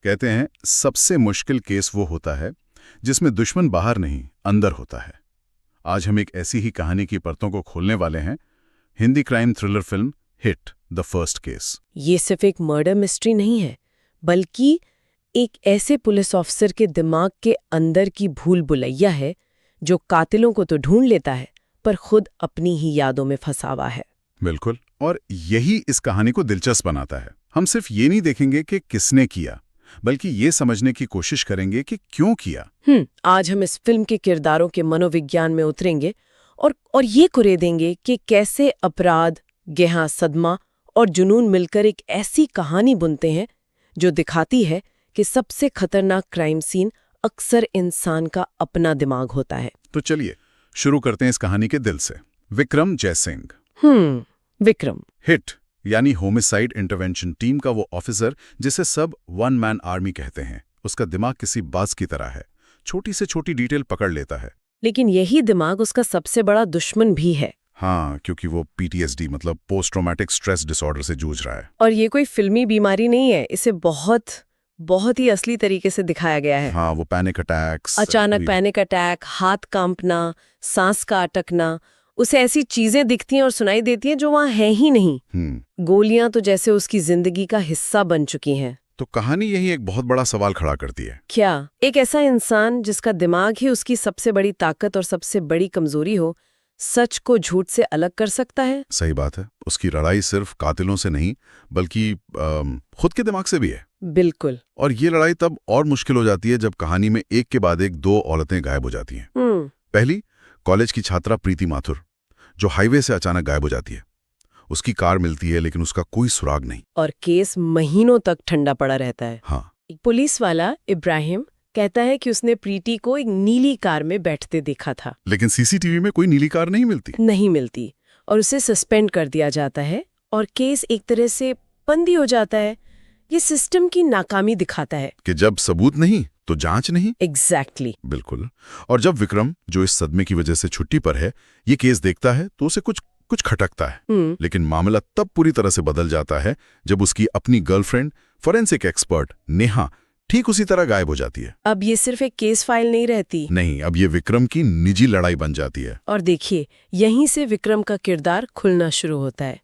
कहते हैं सबसे मुश्किल केस वो होता है जिसमें दुश्मन बाहर नहीं अंदर होता है। आज हम एक ऐसी ही कहानी की परतों को खोलने वाले हैं। Hindi crime thriller film hit the first case. ये सिर्फ एक मर्डर मिस्ट्री नहीं है, बल्कि एक ऐसे पुलिस ऑफिसर के दिमाग के अंदर की भूल भुलैया है जो कातिलों को तो ढूंढ लेता है पर खुद अपनी ही यादों में फंसा हुआ है। बिल्कुल, और यही इस कहानी को दिलचस्प बनाता है। हम सिर्फ ये नहीं देखेंगे कि किसने किया, बल्कि ये समझने की कोशिश करेंगे कि क्यों किया। आज हम इस फिल्म के किरदारों के मनोविज्ञान में उतरेंगे और ये कुरेदेंगे कि कैसे अपराध, गहरा सदमा और जुनून मिलकर एक ऐसी कहानी बुनते हैं जो दिखाती है कि सबसे खतरनाक क्राइम सीन अक्सर इंसान का अपना दिमाग होता है। तो चलिए शुरू करते हैं इस कहानी के दिल से। विक्रम जयसिंह। विक्रम हिट यानी होमिसाइड इंटरवेंशन टीम का वो ऑफिसर जिसे सब वन मैन आर्मी कहते हैं। उसका दिमाग किसी बाज की तरह है, छोटी से छोटी डिटेल पकड़ लेता है। लेकिन यही दिमाग उसका सबसे बड़ा दुश्मन भी है। हाँ, क्योंकि वो PTSD मतलब पोस्ट ट्रॉमेटिक स्ट्रेस डिसऑर्डर से जूझ रहा है। और ये कोई फिल्मी बीमारी नहीं है, इसे बहुत ही असली तरीके से दिखाया गया है। हाँ, वो पैनिक अटैक्स, अचानक पैनिक अटैक, हाथ कांपना, सांस का अटकना, उसे ऐसी चीजें दिखती हैं और सुनाई देती हैं जो वहां है ही नहीं। गोलियां तो जैसे उसकी जिंदगी का हिस्सा बन चुकी हैं। तो कहानी यही एक बहुत बड़ा सवाल खड़ा करती है। क्या एक ऐसा इंसान जिसका दिमाग ही उसकी सबसे बड़ी ताकत और सबसे बड़ी कमजोरी हो, सच को झूठ से अलग कर सकता है? सही बात है। उसकी लड़ाई सिर्फ कातिलों से नहीं बल्कि खुद के दिमाग से भी है। बिल्कुल। और ये लड़ाई तब और मुश्किल हो जाती है जब कहानी में एक के बाद एक दो औरतें गायब हो जाती हैं। पहली, कॉलेज की छात्रा प्रीति माथुर, जो हाईवे से अचानक गायब हो जाती है। उसकी कार मिलती है लेकिन उसका कोई सुराग नहीं। और केस महीनों तक ठंडा पड़ा रहता है। हाँ। एक पुलिस वाला इब्राहिम कहता है कि उसने प्रीति को एक नीली कार में बैठते देखा था, लेकिन CCTV में कोई नीली कार नहीं मिलती और उसे सस्पेंड कर दिया जाता है और केस एक तरह से बंदी हो जाता है। ये सिस्टम की नाकामी दिखाता है कि जब सबूत नहीं तो जांच नहीं। एग्जैक्टली। बिल्कुल। और जब विक्रम, जो इस सदमे की वजह से छुट्टी पर है, ये केस देखता है तो उसे कुछ खटकता है। लेकिन मामला तब पूरी तरह से बदल जाता है जब उसकी अपनी गर्लफ्रेंड, फोरेंसिक एक्सपर्ट नेहा ठीक उसी तरह गायब हो जाती है। अब ये सिर्फ एक केस फाइल नहीं रहती। नहीं, अब ये विक्रम की निजी लड़ाई बन जाती है। और देखिए, यहीं से विक्रम का किरदार खुलना शुरू होता है।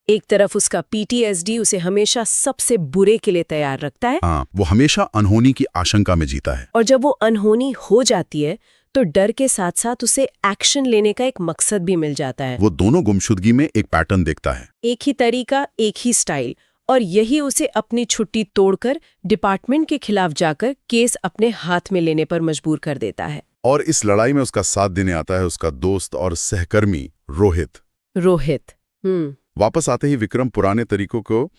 एक तरफ उसका PTSD उसे हमेशा सबसे बुरे के लिए तैयार रखता है। हाँ, वो हमेशा अनहोनी की आशंका में जीता है। और जब वो अनहोनी हो जाती है तो डर के साथ साथ उसे एक्शन लेने का एक मकसद भी मिल जाता है। वो दोनों गुमशुदगी में एक पैटर्न देखता है, एक ही तरीका, एक ही स्टाइल, और यही उसे अपनी छुट्टी तोड़कर डिपार्टमेंट के खिलाफ जाकर केस अपने हाथ में लेने पर मजबूर कर देता है। और इस लड़ाई में उसका साथ देने आता है उसका दोस्त और सहकर्मी रोहित। वापस आते ही विक्रम पुराने तरीकों को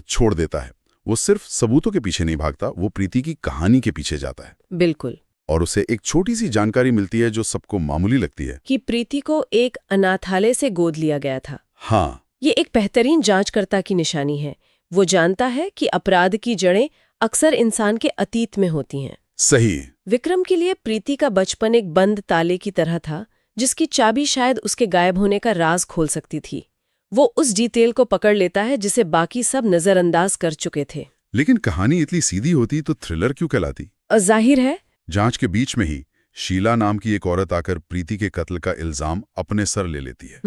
छोड़ देता है। वो सिर्फ सबूतों के पीछे नहीं भागता, वो प्रीति की कहानी के पीछे जाता है। बिल्कुल। और उसे एक छोटी सी जानकारी मिलती है जो सबको मामूली लगती है, कि प्रीति को एक अनाथालय से गोद लिया गया था। हाँ, ये एक बेहतरीन जांचकर्ता की निशानी है। वो जानता है कि अपराध की जड़ें अक्सर इंसान के अतीत में होती हैं। सही। विक्रम के लिए प्रीति का बचपन एक बंद ताले की तरह था, जिसकी चाबी शायद उसके गायब होने का राज खोल सकती थी। वो उस डिटेल को पकड़ लेता है जिसे बाकी सब नजरअंदाज कर चुके थे। लेकिन कहानी इतनी सीधी होती तो थ्रिलर क्यों कहलाती? जाहिर है। जांच के बीच में ही शीला नाम की एक औरत आकर प्रीति के कत्ल का इल्जाम अपने सर ले लेती है।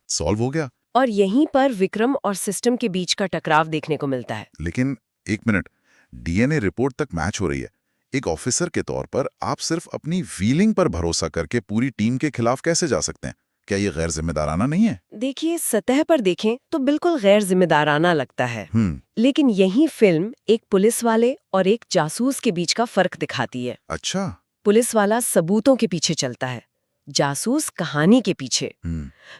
सॉल्व हो गया। और यहीं पर विक्रम और सिस्टम के बीच का टकराव देखने को मिलता है। लेकिन एक मिनट, DNA रिपोर्ट तक मैच हो रही है। एक ऑफिसर के तौर पर आप सिर्फ अपनी फीलिंग पर भरोसा करके पूरी टीम के खिलाफ कैसे जा सकते हैं? क्या ये गैर जिम्मेदाराना नहीं है? देखिए, सतह पर देखें तो बिल्कुल गैर जिम्मेदाराना लगता है। लेकिन यही फिल्म एक पुलिस वाले और एक जासूस के बीच का फर्क दिखाती है। अच्छा। पुलिस वाला सबूतों के पीछे चलता है, जासूस कहानी के पीछे।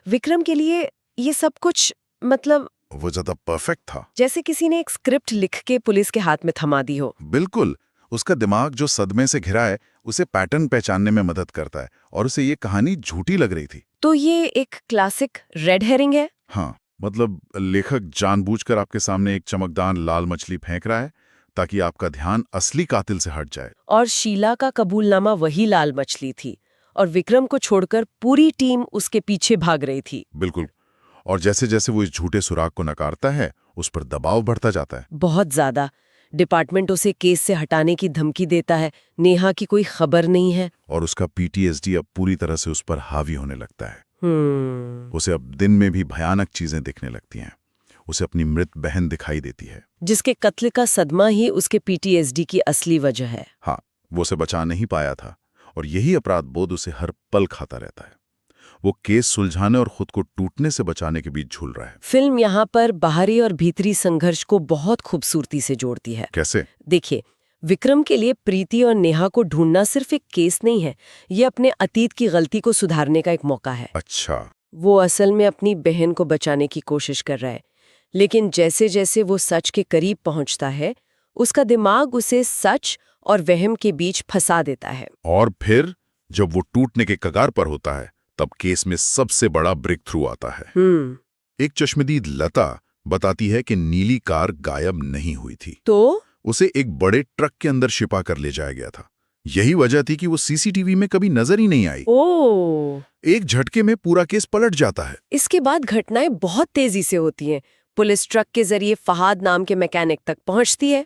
विक्रम के लिए ये सब कुछ मतलब वो ज्यादा परफेक्ट था, जैसे किसी ने एक स्क्रिप्ट लिख के पुलिस के हाथ में थमा दी हो। बिल्कुल। उसका दिमाग जो सदमे से घिरा है उसे पैटर्न पहचानने में मदद करता है और उसे ये कहानी झूठी लग रही थी। तो ये एक क्लासिक रेड हेरिंग है। हाँ, मतलब लेखक जानबूझकर आपके सामने एक चमकदार लाल मछली फेंक रहा है ताकि आपका ध्यान असली कातिल से हट जाए। और शीला का कबूलनामा वही लाल मछली थी और विक्रम को छोड़कर पूरी टीम उसके पीछे भाग रही थी। बिल्कुल। और जैसे जैसे वो इस झूठे सुराग को नकारता है, उस पर दबाव बढ़ता जाता है। बहुत ज्यादा। डिपार्टमेंट उसे केस से हटाने की धमकी देता है, नेहा की कोई खबर नहीं है। और उसका PTSD अब पूरी तरह से उस पर हावी होने लगता है। उसे अब दिन में भी भयानक चीजें दिखने लगती हैं। उसे अपनी मृत बहन दिखाई देती है, जिसके कत्ल का सदमा ही उसके PTSD की असली वजह है। हाँ, वो उसे बचा नहीं पाया था और यही अपराध बोध उसे हर पल खाता रहता है। वो केस सुलझाने और खुद को टूटने से बचाने के बीच झूल रहा है। फिल्म यहाँ पर बाहरी और भीतरी संघर्ष को बहुत खूबसूरती से जोड़ती है। कैसे? देखिए, विक्रम के लिए प्रीति और नेहा को ढूंढना सिर्फ एक केस नहीं है, ये अपने अतीत की गलती को सुधारने का एक मौका है। अच्छा। वो असल में अपनी बहन को बचाने की कोशिश कर रहा है, लेकिन जैसे जैसे वो सच के करीब पहुंचता है, उसका दिमाग उसे सच और वहम के बीच फंसा देता है। और फिर जब वो टूटने के कगार पर होता है, तब केस में सबसे बड़ा ब्रेक थ्रू आता है। एक चश्मदीद लता बताती है कि नीली कार गायब नहीं हुई थी, तो उसे एक बड़े ट्रक के अंदर छिपा कर ले जाया गया था। यही वजह थी कि वो CCTV में कभी नजर ही नहीं आई। एक झटके में पूरा केस पलट जाता है। इसके बाद घटनाएं बहुत तेजी से होती हैं। पुलिस ट्रक के जरिए फहाद नाम के मैकेनिक तक पहुंचती है।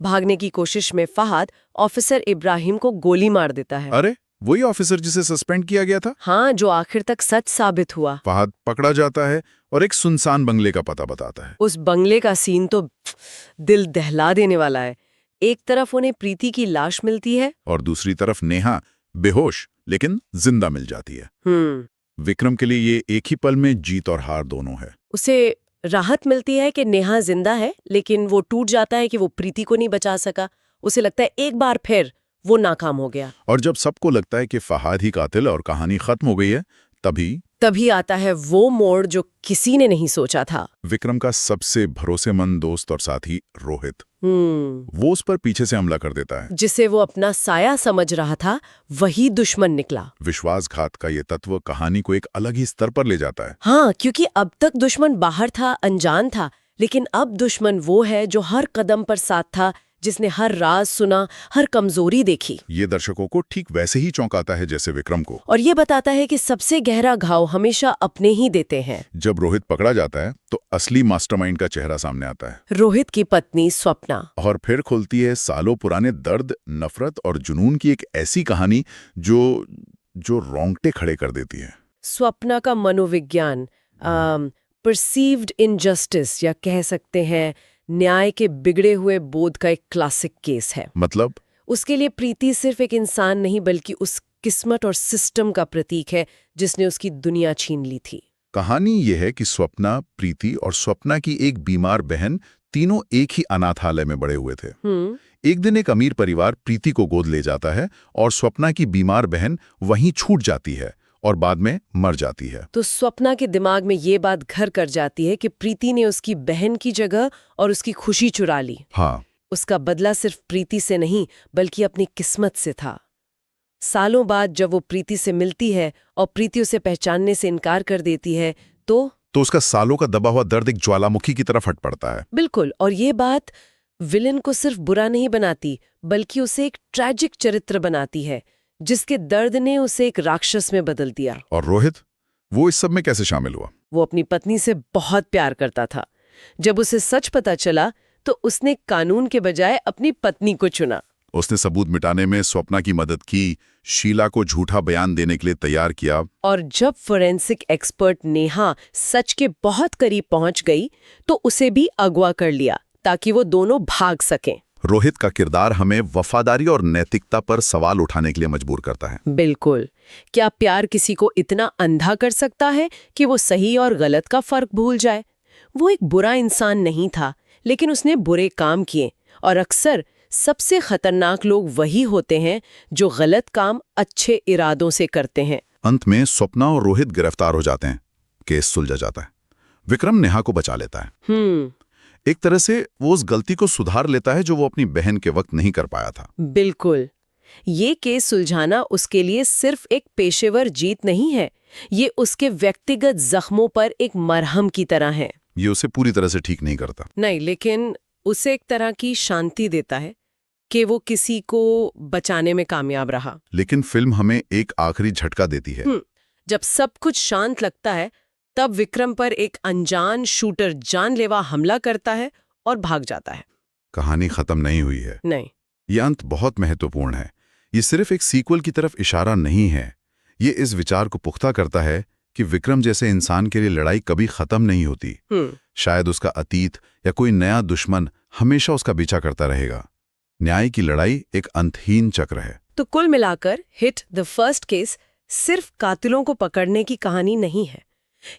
भागने की कोशिश में फहाद ऑफिसर इब्राहिम को गोली मार देता है। अरे, वही ऑफिसर जिसे सस्पेंड किया गया था? हाँ, जो आखिर तक सच साबित हुआ। फहाद पकड़ा जाता है और एक सुनसान बंगले का पता बताता है। उस बंगले का सीन तो दिल दहला देने वाला है। एक तरफ उन्हें प्रीति की लाश मिलती है और दूसरी तरफ नेहा बेहोश लेकिन जिंदा मिल जाती है। विक्रम के लिए ये एक ही पल में जीत और हार दोनों है। उसे राहत मिलती है कि नेहा जिंदा है, लेकिन वो टूट जाता है कि वो प्रीति को नहीं बचा सका। उसे लगता है एक बार फिर वो नाकाम हो गया। और जब सबको लगता है कि फहाद ही कातिल और कहानी खत्म हो गई है, तभी आता है वो मोड़ जो किसी ने नहीं सोचा था। विक्रम का सबसे भरोसेमंद दोस्त और साथी रोहित, वो उस पर पीछे से हमला कर देता है। जिसे वो अपना साया समझ रहा था, वही दुश्मन निकला। विश्वासघात का ये तत्व कहानी को एक अलग ही स्तर पर ले जाता है। हाँ, क्योंकि अब तक दुश्मन बाहर था, अनजान था, लेकिन अब दुश्मन वो है जो हर कदम पर साथ था, जिसने हर राज सुना, हर कमजोरी देखी। ये दर्शकों को ठीक वैसे ही चौंकाता है जैसे विक्रम को। और ये बताता है कि सबसे गहरा घाव हमेशा अपने ही देते हैं। जब रोहित पकड़ा जाता है तो असली मास्टरमाइंड का चेहरा सामने आता है, रोहित की पत्नी स्वप्ना। और फिर खुलती है सालों पुराने दर्द, नफरत और जुनून की एक ऐसी कहानी जो रोंगटे खड़े कर देती है। स्वप्ना का मनोविज्ञान, परसीव्ड इनजस्टिस, या कह सकते हैं न्याय के बिगड़े हुए बोध का एक क्लासिक केस है। मतलब उसके लिए प्रीति सिर्फ एक इंसान नहीं, बल्कि उस किस्मत और सिस्टम का प्रतीक है जिसने उसकी दुनिया छीन ली थी। कहानी यह है कि स्वप्ना, प्रीति और स्वप्ना की एक बीमार बहन तीनों एक ही अनाथालय में बड़े हुए थे। एक दिन एक अमीर परिवार प्रीति को गोद ले जाता है और स्वप्ना की बीमार बहन वहीं छूट जाती है और बाद में मर जाती है। तो स्वप्ना के दिमाग में ये बात घर कर जाती है कि प्रीति ने उसकी बहन की जगह और उसकी खुशी चुरा ली। हाँ, उसका बदला सिर्फ प्रीति से नहीं, बल्कि अपनी किस्मत से था। सालों बाद जब वो प्रीति से मिलती है और प्रीति उसे पहचानने से इनकार कर देती है, तो उसका सालों का दबा हुआ दर्द एक ज्वालामुखी की तरफ फट पड़ता है। बिल्कुल, और ये बात विलेन को सिर्फ बुरा नहीं बनाती, बल्कि उसे एक ट्रैजिक चरित्र बनाती है, जिसके दर्द ने उसे एक राक्षस में बदल दिया। और रोहित, वो इस सब में कैसे शामिल हुआ? वो अपनी पत्नी से बहुत प्यार करता था। जब उसे सच पता चला तो उसने कानून के बजाय अपनी पत्नी को चुना। उसने सबूत मिटाने में स्वप्ना की मदद की, शीला को झूठा बयान देने के लिए तैयार किया। और जब फोरेंसिक एक्सपर्ट नेहा सच के बहुत करीब पहुंच गई, तो उसे भी अगवा कर लिया ताकि वो दोनों भाग सकें। रोहित का किरदार हमें वफादारी और नैतिकता पर सवाल उठाने के लिए मजबूर करता है। बिल्कुल। क्या प्यार किसी को इतना अंधा कर सकता है कि वो सही और गलत का फर्क भूल जाए? वो एक बुरा इंसान नहीं था, लेकिन उसने बुरे काम किए, और अक्सर सबसे खतरनाक लोग वही होते हैं जो गलत काम अच्छे इरादों से करते हैं। अंत में स्वप्ना और रोहित गिरफ्तार हो जाते हैं, केस सुलझा जाता है, विक्रम नेहा को बचा लेता है। एक तरह से वो उस गलती को सुधार लेता है जो वो अपनी बहन के वक्त नहीं कर पाया था। बिल्कुल। ये केस सुलझाना उसके लिए सिर्फ एक पेशेवर जीत नहीं है, ये उसके व्यक्तिगत जख्मों पर एक मरहम की तरह है। ये उसे पूरी तरह से ठीक नहीं करता, नहीं, लेकिन उसे एक तरह की शांति देता है कि वो किसी को बचाने में कामयाब रहा। लेकिन फिल्म हमें एक आखिरी झटका देती है। जब सब कुछ शांत लगता है, तब विक्रम पर एक अनजान शूटर जानलेवा हमला करता है और भाग जाता है। कहानी खत्म नहीं हुई है। नहीं। ये अंत बहुत महत्वपूर्ण है। ये सिर्फ एक सीक्वल की तरफ इशारा नहीं है। ये इस विचार को पुख्ता करता है कि विक्रम जैसे इंसान के लिए लड़ाई कभी खत्म नहीं होती। शायद उसका अतीत या कोई नया दुश्मन हमेशा उसका पीछा करता रहेगा। न्याय की लड़ाई एक अंतहीन चक्र है। तो कुल मिलाकर हिट द फर्स्ट केस सिर्फ कातिलों को पकड़ने की कहानी नहीं है।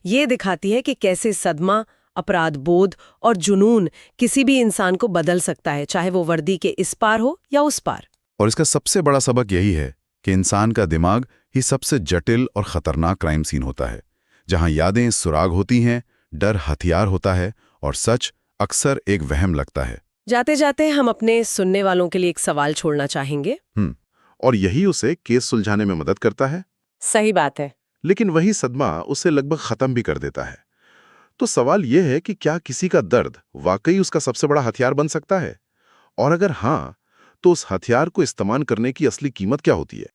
ये दिखाती है कि कैसे सदमा, अपराध बोध और जुनून किसी भी इंसान को बदल सकता है, चाहे वो वर्दी के इस पार हो या उस पार। और इसका सबसे बड़ा सबक यही है कि इंसान का दिमाग ही सबसे जटिल और खतरनाक क्राइम सीन होता है, जहां यादें सुराग होती हैं, डर हथियार होता है और सच अक्सर एक वहम लगता है। जाते जाते हम अपने सुनने वालों के लिए एक सवाल छोड़ना चाहेंगे। और यही उसे केस सुलझाने में मदद करता है। सही बात है। लेकिन वही सदमा उसे लगभग खत्म भी कर देता है। तो सवाल यह है कि क्या किसी का दर्द वाकई उसका सबसे बड़ा हथियार बन सकता है? और अगर हाँ, तो उस हथियार को इस्तेमाल करने की असली कीमत क्या होती है?